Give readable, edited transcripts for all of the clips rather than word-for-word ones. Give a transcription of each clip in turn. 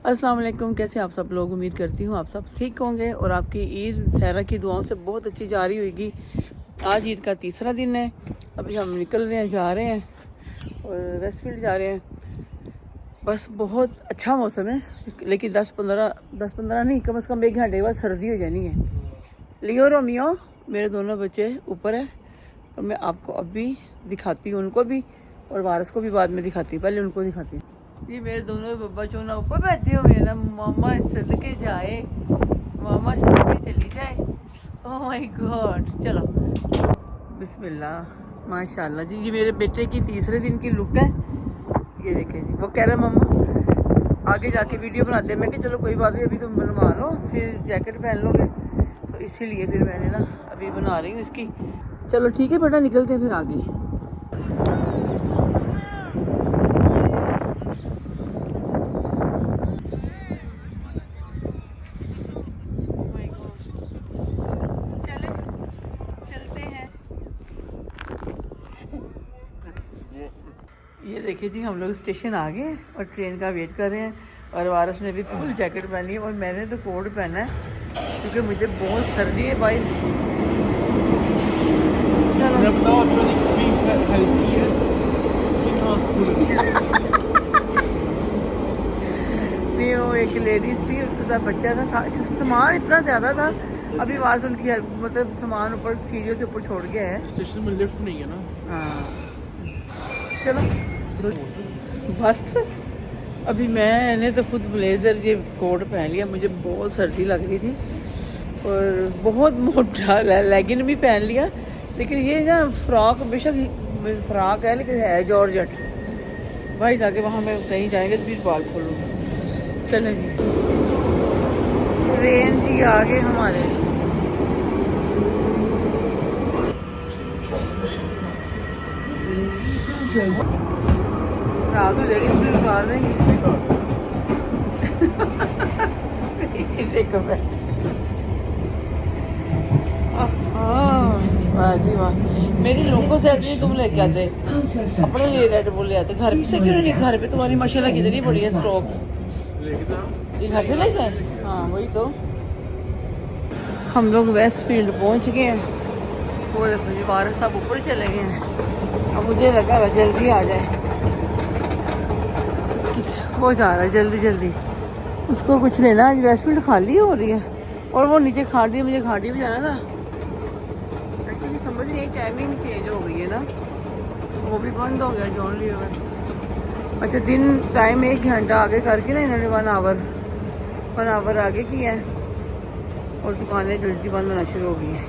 अस्सलाम वालेकुम। कैसे आप सब लोग? उम्मीद करती हूँ आप सब ठीक होंगे और आपकी ईद सहरा की दुआओं से बहुत अच्छी जा रही होगी। आज ईद का तीसरा दिन है। अभी हम निकल रहे हैं, जा रहे हैं और वेस्टफील्ड जा रहे हैं। बस बहुत अच्छा मौसम है, लेकिन 10-15 नहीं, कम से कम 1 घंटे के बाद सर्दी हो जानी है। लियो रोमियो मेरे दोनों बच्चे ऊपर है और मैं आपको अभी दिखाती हूँ, उनको भी और वारस को भी बाद में दिखाती हूँ। पहले उनको दिखाती हूँ। ये मेरे दोनों बब्बा चोना ऊपर बैठे हुए हैं ना। मामा सदके जाए, मामा सदके चली जाए। Oh my God. चलो बिस्मिल्लाह। माशाल्लाह जी, ये मेरे बेटे की तीसरे दिन की लुक है। ये देखें जी, वो कह रहा मम्मा आगे जाके वीडियो बनाते हैं। मैं कि चलो कोई बात नहीं, अभी तुम बनवा लो, फिर जैकेट पहन लोगे, तो इसीलिए फिर मैंने ना अभी बना रही हूँ इसकी। चलो ठीक है बेटा, निकलते हैं फिर आगे। ये देखिए जी, हम लोग स्टेशन आ गए और ट्रेन का वेट कर रहे हैं। और वारस ने भी फुल जैकेट पहनी है और मैंने तो कोट पहना है क्योंकि मुझे बहुत सर्दी है भाई। नहीं, वो एक लेडीज़ थी, उसके साथ बच्चा था, सामान इतना ज़्यादा था। अभी वारस उनकी हेल्प, मतलब सामान ऊपर सीढ़ियों से ऊपर छोड़ गया है। स्टेशन में लिफ्ट नहीं है ना। हाँ चलो बस। अभी मैंने तो खुद ब्लेज़र ये कोट पहन लिया, मुझे बहुत सर्दी लग रही थी और बहुत मोटा लेगिन भी पहन लिया। लेकिन ये ना फ्रॉक, बेशक फ्रॉक है लेकिन है जॉर्जेट। भाई जाके वहाँ मैं कहीं जाएंगे तो फिर बाल खोलूँगा। चलें जी, ट्रेन जी आगे हमारे। रात हो जाएगी, फिर उतार देंगे। देखो वाह जी वाह। मेरी लोगों से नहीं तुम लेके आते, अपने लिए रेड बुल ले आते। घर से क्यों नहीं? घर पे तुम्हारी माशाल्लाह कितनी बड़ी है स्टॉक। ये घर से लेके आए? हाँ वही तो। हम लोग वेस्टफील्ड पहुंच गए हैं। वो देखो जी, वारस साहब ऊपर चले गए हैं। अब मुझे लगा हुआ जल्दी आ जाए। वो जा रहा है जल्दी जल्दी, उसको कुछ लेना। आज वेस्टफील्ड खाली हो रही है और वो नीचे खाड़ी, मुझे खाड़ी भी जाना था। एक्चुअली समझ नहीं, टाइमिंग चेंज हो गई है ना, वो भी बंद हो गया जॉन लियो बस। अच्छा, दिन टाइम 1 घंटा आगे करके ना इन्होंने 1 आवर आगे किया है और दुकानें जल्दी बंद होना शुरू हो गई हैं।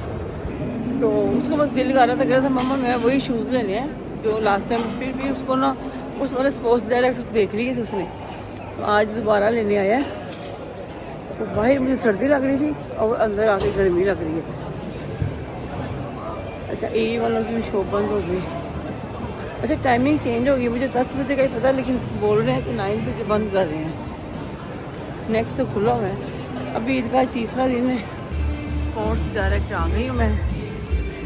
तो उसको बस दिल कर रहा था, कह रहा था मम्मा मैं वही शूज़ लेने हैं जो लास्ट टाइम। फिर भी उसको ना उस वाले स्पोर्ट्स डायरेक्ट देख ली थी उसने, तो आज दोबारा लेने आया है। तो बाहर मुझे सर्दी लग रही थी और अंदर आके गर्मी लग रही है। अच्छा, ए वालों की शॉप बंद हो गई। अच्छा, टाइमिंग चेंज हो गई, मुझे 10 बजे का ही पता, लेकिन बोल रहे हैं कि 9 बजे बंद कर रहे हैं। नेक्स्ट से खुला हुआ है। अभी ईद का तीसरा दिन है। स्पोर्ट्स डायरेक्ट आ गई हूँ मैं।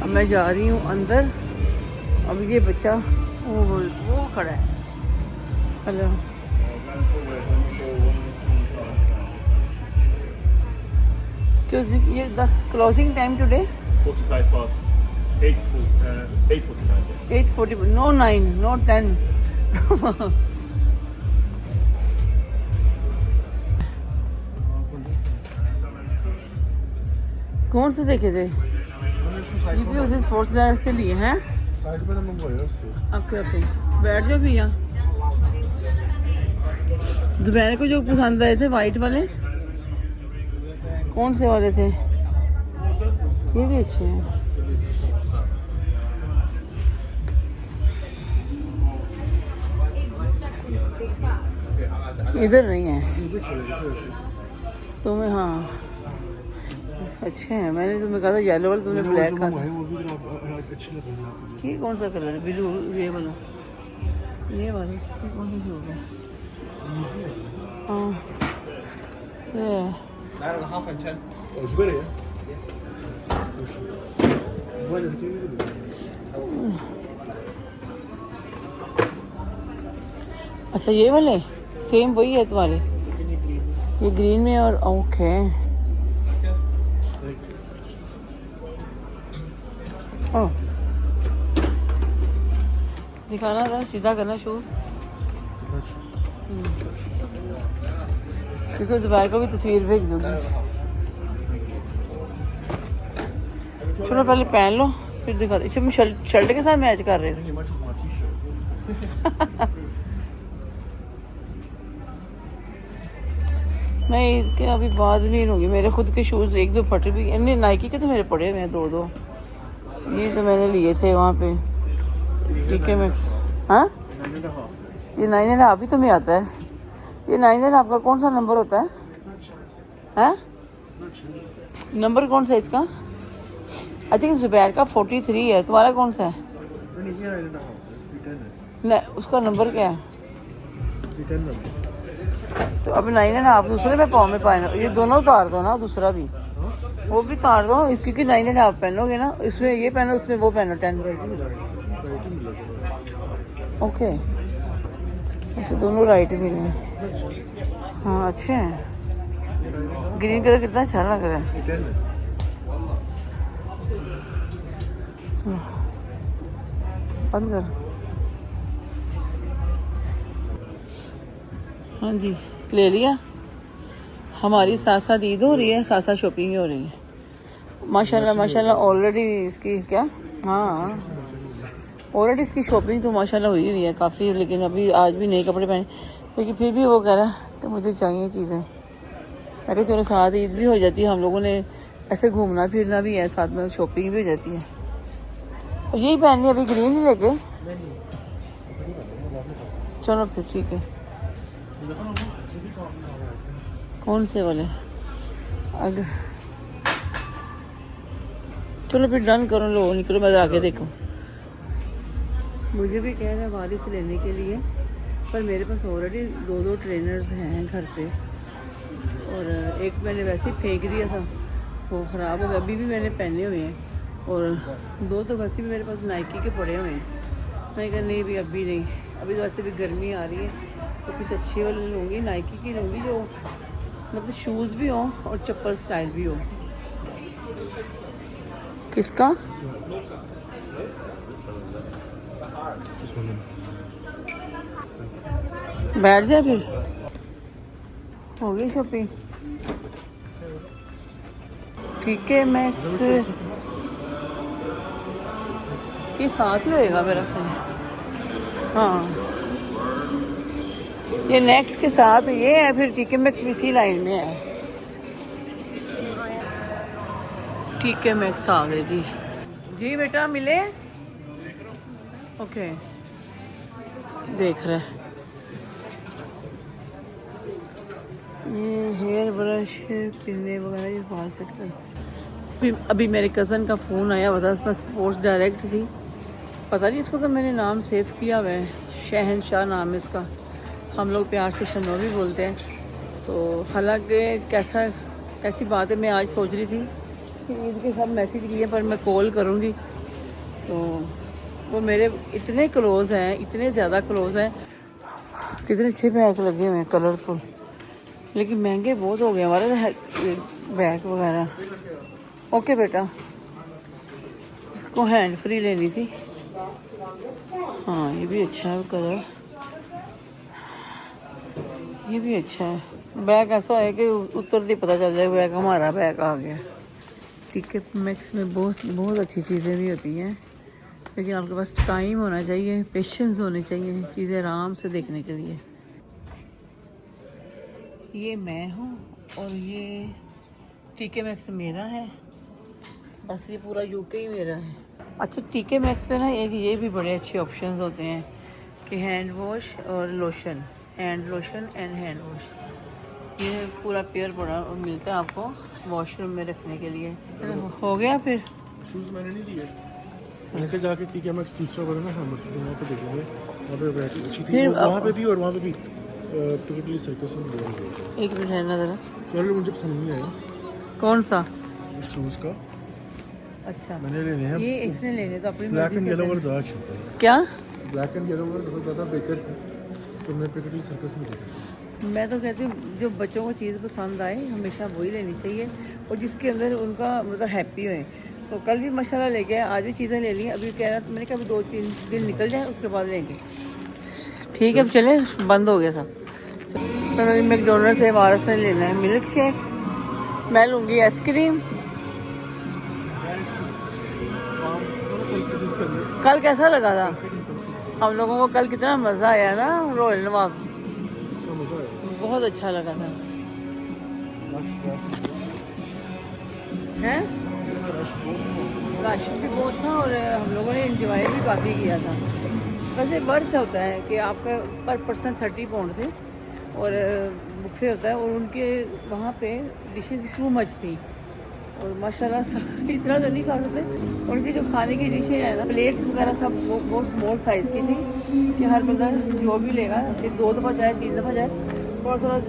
अब मैं जा रही हूँ अंदर। अब ये बच्चा वो खड़ा है। हेलो, एक्सक्यूज मी, ये the closing time today 45 past 8:45. Yes. 8:40, no 9, no 10. कौन से देखे थे? ये भी उसे स्पोर्ट्स डायरेक्ट से लिए हैं। साइज में मंगवाया उससे। ओके ओके, बैठ जाओ भी यहाँ। जुबैर को जो पसंद आए थे वाइट वाले, कौन से वाले थे? ये भी अच्छे हैं। इधर नहीं है तो मैं, हाँ अच्छे हैं। मैंने तुम्हें कहा था येलो वाला, तुमने ब्लैक कहा था। ये कौन सा कलर है? ब्लू, ये वाला, ये वाला, ये कौन सा शूज़ है? हाँ अच्छा, ये वाले सेम वही है तुम्हारे? ये ग्रीन में और ओके ओह दिखाना रहा सीधा करना शूज़ क्योंकि जुबैर को भी तस्वीर भेज दूँगी। चलो पहले पहन लो फिर दिखा दे। मैं शर्ट के साथ मैच कर रहे हो। नहीं कि अभी बात नहीं होगी। मेरे खुद के शूज़ एक दो फटे भी इन्हें नाइकी के तो मेरे पड़े हुए हैं दो ये तो मैंने लिए थे वहाँ पे ठीक है मैक्स। हाँ ये 9.5 ही तुम्हें आता है। ये 9.5 का कौन सा नंबर होता है? हाँ नंबर कौन सा है इसका? आई थिंक जुबैर का 43 है। तुम्हारा कौन सा है? नहीं उसका नंबर क्या है? तो अब 9.5 दूसरे में पाँव में पाए ये दोनों उतार दो ना दूसरा भी वो भी उतार दो क्योंकि 9.5 पहनोगे ना इसमें ये पहनो उसमें वो पहनो 10 ओके अच्छा दोनों राइट भी हैं। हाँ अच्छे हैं। ग्रीन कलर कितना अच्छा लग रहा है। चलो बंद कर। हाँ जी ले लिया। हमारी साथ साथ ईद हो रही है साथ साथ शॉपिंग हो रही है। माशाल्लाह माशाल्लाह ऑलरेडी इसकी क्या हाँ ऑलरेडी इसकी शॉपिंग तो माशाल्लाह हुई है काफ़ी। लेकिन अभी आज भी नए कपड़े पहने लेकिन फिर भी वो कह रहा है कि मुझे चाहिए चीज़ें। मैं चलो साथ ईद भी हो जाती है हम लोगों ने ऐसे घूमना फिरना भी है साथ में शॉपिंग भी हो जाती है। और यही पहननी अभी ग्रीन ही लेके चलो फिर ठीक है। कौन से वाले अगर चलो फिर डन करो लो निकलो मैं आगे देखो। मुझे भी कह रहा है वारिस लेने के लिए पर मेरे पास ऑलरेडी दो ट्रेनर्स हैं घर पे और एक मैंने वैसे ही फेंक दिया था वो ख़राब हो गया। अभी भी मैंने पहने हुए हैं और दो तो वैसे भी मेरे पास नाइकी के पड़े हुए हैं। मैं कहा नहीं भी अभी नहीं अभी तो वैसे भी गर्मी आ रही है तो कुछ अच्छी वाले लूँगी नाइकी की लूँगी जो मतलब शूज़ भी हो और चप्पल स्टाइल भी हो। किसका बैठ जाए फिर हो गई शॉपिंग ठीक है मैक्स ये साथ ही होएगा मेरा ख्याल। हाँ ये नेक्स्ट के साथ ये है फिर ठीक है मैक्स भी इसी लाइन में है। ठीक है मैक्स आ गए जी बेटा मिले ओके देख रहे ये हेयर ब्रश पिन्ने वगैरह ये बाल सेट कर। अभी मेरे कज़न का फ़ोन आया हुआ था उसमें स्पोर्ट्स डायरेक्ट थी पता नहीं इसको तो मैंने नाम सेव किया हुआ है शहनशाह नाम है इसका। हम लोग प्यार से शनो भी बोलते हैं। तो हालांकि कैसी बात है मैं आज सोच रही थी कि ईद के सब मैसेज किए पर मैं कॉल करूँगी तो वो मेरे इतने क्लोज़ हैं इतने ज़्यादा क्लोज़ हैं। कितने अच्छे बैग लगे हुए हैं कलरफुल लेकिन महंगे बहुत हो गए हमारे बैग वगैरह। ओके बेटा उसको हैंड फ्री लेनी थी। हाँ ये भी अच्छा है कलर ये भी अच्छा है। बैग ऐसा है कि उतरते पता चल जाए बैग हमारा बैग आ गया। ठीक है मैक्स में बहुत अच्छी चीज़ें भी होती हैं लेकिन आपके पास टाइम होना चाहिए पेशेंस होने चाहिए चीज़ें आराम से देखने के लिए। ये मैं हूँ और ये टीके मैक्स मेरा है बस ये पूरा यूके ही मेरा है। अच्छा टीके मैक्स पे ना एक ये भी बड़े अच्छे ऑप्शंस होते हैं कि हैंड वॉश और lotion hand lotion and hand wash ये पूरा पेयर बड़ा मिलता है आपको वॉशरूम में रखने के लिए। हो गया फिर शूज़ मैंने नहीं लिए मैंने जाके टीके मैक्स दूसरा वाला ना हम वहाँ पे देखेंगे वहाँ पे बैठ अच्छी थी वहाँ पे भी और वहाँ पे भी पिकडिली सर्कस में एक मिनट है ना ज़रा कलर मुझे पसंद नहीं आया। कौन सा शूज़ का अच्छा मैंने लेने हैं ये इसने लेने तो अपनी ब्लैक एंड येलो वाला ज़्यादा अच्छा था। क्या ब्लैक एंड येलो वाला बहुत ज़्यादा बेहतर था तो मैं पिकडिली सर्कस में देखा मैं तो कहती हूँ जो बच्चों को चीज़ पसंद आए हमेशा वही लेनी चाहिए और जिसके अंदर उनका मतलब हैप्पी होए। तो कल भी मसाला ले गया, आज भी चीज़ें ले ली। अभी कह रहा था, मैंने कहा अभी 2-3 दिन निकल जाए उसके बाद लेंगे। ठीक है, अब चले, बंद हो गया सब। सर अभी मैकडोनल्ड से वारस ने लेना है मिल्क शेक, मैं लूँगी आइसक्रीम। कल कैसा लगा था हम लोगों को? कल कितना मज़ा आया ना रॉयल नवाब, बहुत अच्छा लगा था। हैं रश भी बहुत था और हम लोगों ने इंजॉय भी काफ़ी किया था। वैसे वर्थ होता है कि आपका पर पर्सन 30 पाउंड थे और बुफे होता है और उनके वहाँ पे डिशेस टू मच थी और माशाल्लाह इतना तो नहीं खा सकते। उनकी जो खाने की डिशें हैं ना, प्लेट्स वगैरह सब वो बहुत स्मॉल साइज़ की थी कि हर बंदा जो भी लेगा 2 दफ़ा जाए 3 दफ़ा जाए थोड़ा थोड़ा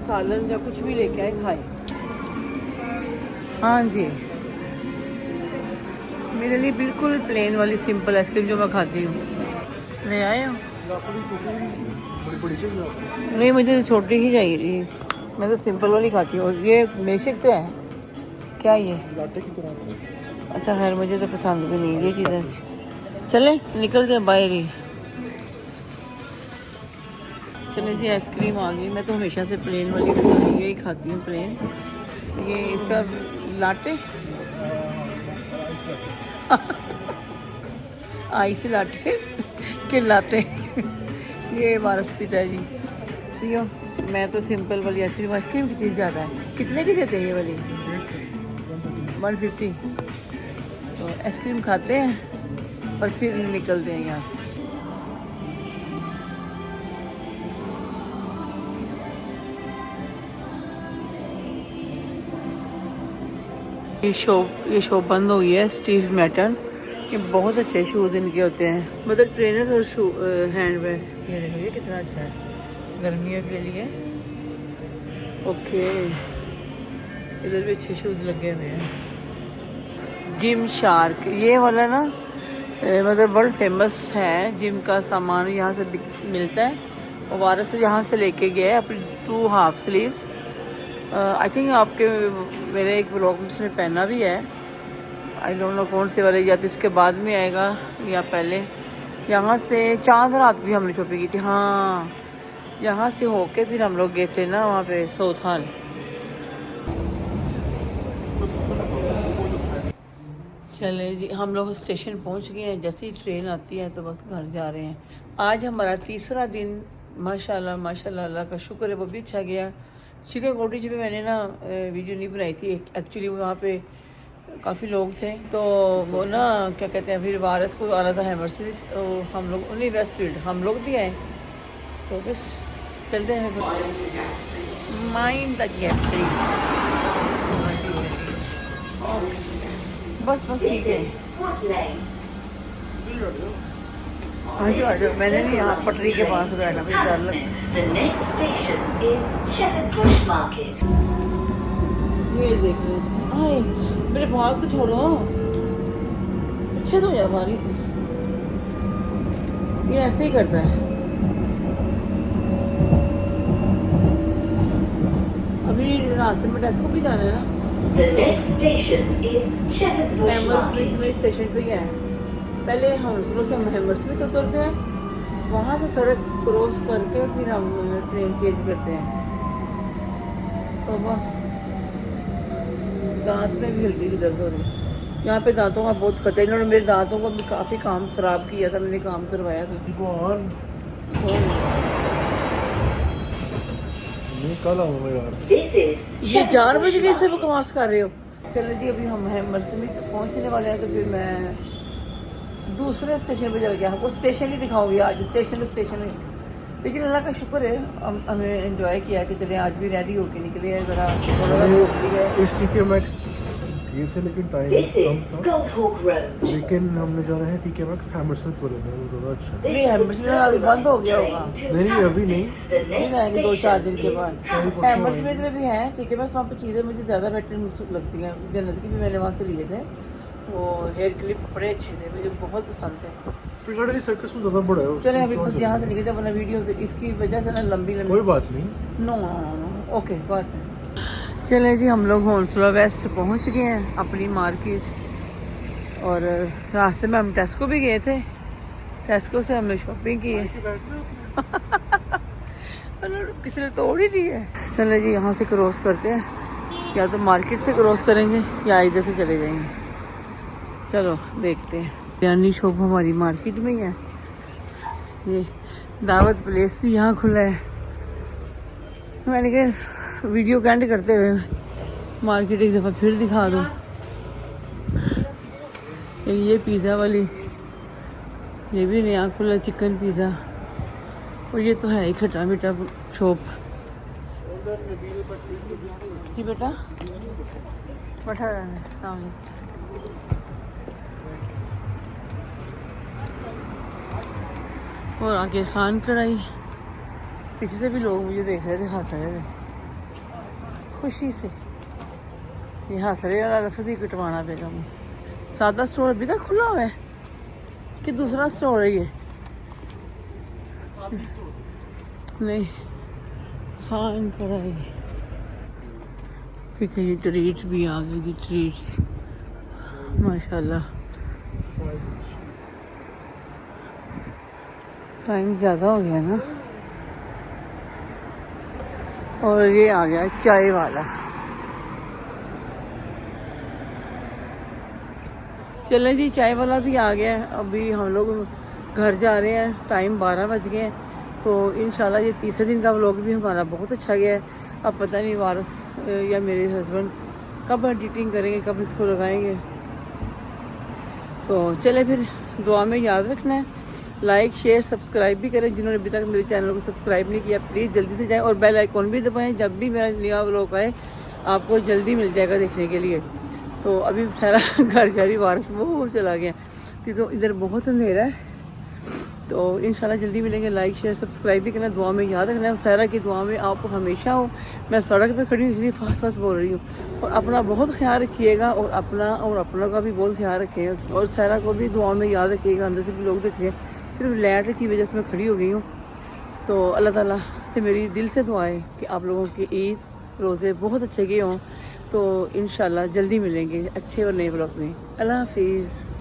सालन या कुछ भी लेके आए खाए। हाँ जी, मेरे लिए बिल्कुल प्लेन वाली सिंपल आइसक्रीम जो मैं खाती हूँ ले आए हो। नहीं मुझे तो छोटी ही चाहिए थी, मैं तो सिंपल वाली खाती हूँ। और ये मिल्कशेक तो है क्या ये? लाटे की तरह। अच्छा खैर मुझे तो पसंद भी नहीं ये चीज़ें। चले निकलते हैं बाहर ही। चले जी, आइसक्रीम आ गई। मैं तो हमेशा से प्लेन वाली यही खाती हूँ, प्लेन। ये इसका लाटे आइस लाटे के लाते ये वारस पीता है जी। पियो। मैं तो सिंपल वाली आइसक्रीम। आइसक्रीम कितनी ज़्यादा है, कितने की देते हैं ये वाली? 150। तो आइसक्रीम खाते हैं और फिर निकलते हैं यहाँ से। ये शॉप बंद हो गई है, स्टीव मैटन। ये बहुत अच्छे शूज़ इनके होते हैं, मतलब ट्रेनर्स और शू हैंडबैग। ये देखो ये कितना अच्छा है, गर्मियों के लिए। ओके, इधर भी अच्छे शूज़ लगे हुए हैं। जिम शार्क ये वाला ना मतलब वर्ल्ड फेमस है। जिम का सामान यहाँ से मिलता है और वारस से यहाँ से लेके गया है अपनी 2 हाफ स्लीव्स। आई थिंक आपके मेरे एक व्लॉग में उसने पहना भी है। आई डोंट नो कौन से वाले, या तो इसके बाद में आएगा या पहले। यहाँ से चांद रात को भी हमने शॉपिंग की थी। हाँ, यहाँ से होके फिर हम लोग गए थे ना वहाँ पे सोथाल। चले जी, हम लोग स्टेशन पहुँच गए हैं। जैसे ही ट्रेन आती है तो बस घर जा रहे हैं। आज हमारा तीसरा दिन माशाल्लाह माशाल्लाह, अल्लाह का शुक्र है वो भी अच्छा गया। चिकन कॉटेज पे मैंने ना वीडियो नहीं बनाई थी एक्चुअली, वहाँ पे काफ़ी लोग थे तो वो ना क्या कहते हैं, फिर वारस को आना था हैमरस्मिथ, तो हम लोग उन्हीं वेस्टफील्ड हम लोग भी आए। तो बस चलते हैं, माइंड द गैप प्लीज। बस ठीक है। आ जाओ, मैंने भी यहाँ पटरी के पास बैठा, मुझे डर लग। ये देख रहे थे, मेरे भाग तो छोड़ो, अच्छे तो जा हमारी। ये ऐसे ही करता है। अभी रास्ते में टेस्को भी जाना है ना। हैमरस्मिथ में स्टेशन पे गया है। पहले हम से हैमरस्मिथ उतरते हैं, वहाँ से सड़क क्रॉस करके फिर हम ट्रेन चेंज करते हैं। तो वह दांत में भी हल्की दर्द हो रही है। यहाँ पे दांतों का बहुत खतरा है। इन्होंने मेरे दांतों को भी काफ़ी काम ख़राब किया था, मैंने काम करवाया था। कल आऊँगा यार। ये 4 बजे कैसे बकवास कर रहे हो? चलो जी, अभी हम हैमरस्मिथ पहुँचने वाले हैं तो फिर मैं दूसरे स्टेशन पे चल गया। आपको स्टेशन ही दिखाऊंगी आज, स्टेशन। लेकिन अल्लाह का शुक्र है हमें एंजॉय किया कि चले आज भी रेडी होके निकले हैं। ज़रा ये थे लेकिन टाइम कम था, लेकिन हमने जा रहे हैं टीके मैक्स हैमरस्मिथ वाले में, वो ज़्यादा अच्छा है। नहीं, हैमरस्मिथ अभी बंद हो गया होगा। नहीं अभी नहीं आएंगे 2-4 दिन के बाद। हैमरस्मिथ में भी है टीके मैक्स, वहाँ पर चीज़ें मुझे ज़्यादा बेटर लगती हैं। जन्नत की भी मैंने वहाँ से लिए थे, वो हेयर क्लिप बड़े अच्छे थे, मुझे बहुत पसंद थे। पिकाडेली सर्कस में ज़्यादा बड़ा है। चले अभी बस यहाँ से निकलते वरना वीडियो तो इसकी वजह से ना लंबी कोई बात नहीं। नो ओके बात नहीं। चले जी हम लोग होंसला वेस्ट पहुँच गए हैं अपनी मार्केट और रास्ते में हम टेस्को भी गए थे। टेस्को से हमने शॉपिंग की है। किसी ने तोड़ ही दी है। चले जी यहाँ से क्रॉस करते हैं, या तो मार्केट से क्रॉस करेंगे या इधर से चले जाएंगे। चलो देखते हैं। बिरयानी शॉप हमारी मार्केट में ही है। ये दावत प्लेस भी यहाँ खुला है। मैंने कहा वीडियो कैंड करते हुए मार्केट एक दफ़ा फिर दिखा दूँ। ये पिज़्ज़ा वाली, ये भी नया खुला चिकन पिज़्ज़ा। और ये तो है ही खट्टा मीठा शॉप। जी बेटा बैठा सामने। और आगे खान कढ़ाई। पीछे से भी लोग मुझे देख रहे थे, हंस रहे थे खुशी से। ये हंस रहे वाला लफ्ज़ ही कटवाना पड़ेगा मुझे। सादा स्टोर अभी तक खुला हुआ है कि दूसरा स्टोर है ये? नहीं, खान कढ़ाई। ठीक है, ये ट्रीट्स भी आ गई थी। ट्रीट्स माशाल्लाह। टाइम ज़्यादा हो गया ना। और ये आ गया चाय वाला। चलें जी, चाय वाला भी आ गया है। अभी हम लोग घर जा रहे हैं, टाइम 12 बज गए हैं। तो इंशाल्लाह ये तीसरे दिन का व्लॉग भी हमारा बहुत अच्छा गया है। अब पता नहीं वारस या मेरे हस्बैंड कब एडिटिंग करेंगे, कब इसको लगाएंगे। तो चले फिर, दुआ में याद रखना है, लाइक शेयर सब्सक्राइब भी करें। जिन्होंने अभी तक मेरे चैनल को सब्सक्राइब नहीं किया प्लीज़ जल्दी से जाएं और बेल आइकॉन भी दबाएं। जब भी मेरा नया व्लॉग आए आपको जल्दी मिल जाएगा देखने के लिए। तो अभी सारा घर जा रही, वारस वो चला गया कि तो इधर बहुत अंधेरा है। तो इंशाल्लाह जल्दी मिलेंगे। लाइक शेयर सब्सक्राइब भी करना, दुआ में याद रखना है। सारा की दुआ में आप हमेशा हो। मैं सड़क पे खड़ी हूँ इसलिए फास्ट बोल रही हूँ। और अपना बहुत ख्याल रखिएगा और अपना का भी बहुत ख्याल रखें। और सारा को भी दुआ में याद रखिएगा। अंदर से भी लोग देखें, सिर्फ लाइट की वजह से मैं खड़ी हो गई हूँ। तो अल्लाह ताला से मेरी दिल से दुआ है कि आप लोगों के ईद रोज़े बहुत अच्छे गए हों। तो इंशाल्लाह जल्दी मिलेंगे अच्छे और नए ब्लॉग में। अल्लाह हाफिज़।